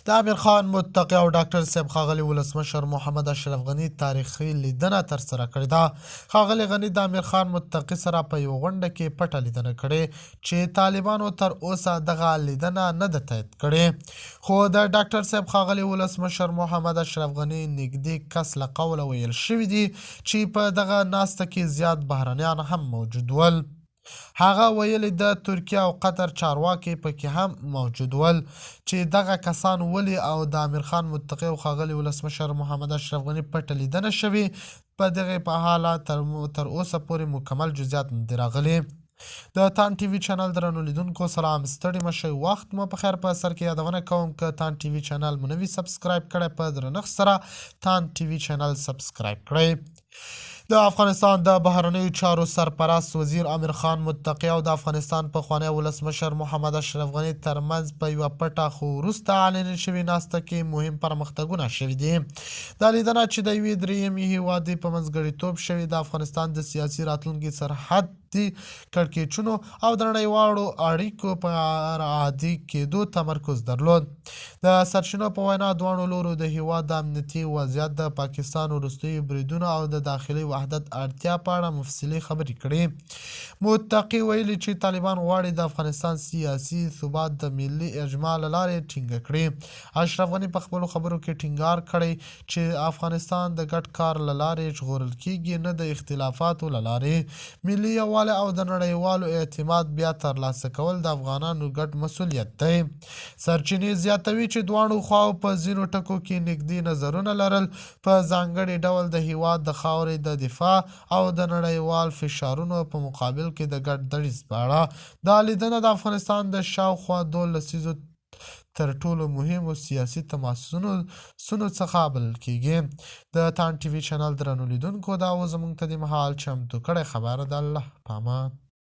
د امیر خان متقي او ډاکټر صاحب ښاغلي ولسمشر محمد اشرف غني تاریخي لیدنه ترسره کړې ده. ښاغلي غني د امیر خان متقي سره په یوه غونډه کې پټه لیدنه کړې چې طالبانو تر اوسه دغه لیدنه نه ده تایید کړې، خو د ډاکټر صاحب ښاغلي ولسمشر محمد اشرف غني نږدې کس له قوله ویل شوي دي چې په دغه ناسته کې زیات بهرنیان هم موجود ول. هغه ویلي د ترکیه او قطر چارواکي پکې هم موجود ول چې دغه کسان ولې او د امیر خان متقي او ښاغلي ولسمشر محمد اشرف غني پټه لیدنه شوې په دغې په حاله تر اوسه پورې مکمل جزئیات نه دي راغلي. د تان ټي وي چینل درنو لیدونکو سلام، ستړي مشئ، وخت مو په خیر. په سر کې یادونه کوم که تان ټي وي چینل مو نه وي سبسکرایب کړی په درنښت سره تان ټي وي چینل سبسکرایب کړئ. د افغانستان د بهرنیو چارو سرپرست وزیر امیر خان متقي او د افغانستان پخوانی ولسمشر محمد اشرف غني ترمنځ په یوه پټه خو وروسته اعلان شوې ناسته کې مهم پرمختګونه شوي دي. دا لیدنه چې د یوې درېیمې هیوادي په منځګړیتوب شوې د افغانستان د سیاسي راتلونکي سرحد کړکېچونو او د نړیوالو اړیکو په عادي کېدو تمرکز درلود. د سرچینو په وینا دواړو لورو د هیواد د امنیتي وضعیت، د پاکستان وروستیو بریدونو او د داخلي وحدت اړتیا په اړه مفصلي خبرې کړې. متقي ویلي چې طالبان غواړي د افغانستان سیاسي ثبات د ملي اجماع له لارې ټینګه کړي. اشرف غني په خپلو خبرو کې ټینګار کړی چې افغانستان د ګډ کار له لارې ژغورل کېږي، نه د اختلافاتو له لارې. ملي یووالی او د نړیوالو اعتماد بیا ترلاسه کول د افغانانو ګډ مسؤلیت دی. سرچینې زیاتوي چې دواړو خواو په ځینو ټکو کې نږدې نظرونه لرل، په ځانګړي ډول د هیواد د خاورې د دفاع او د نړیوال فشارونو په مقابل کې د ګډ دریځ په اړه. دا لیدنه د افغانستان د شاوخوا 12 لسیزو تر ټولو مهمو سیاسي تماسونو څخه بلل کېږي. د تان ټي وي چینل درنو لیدونکو دا و زموږ ته د مهال چمتو کړی خبر د الله په امان.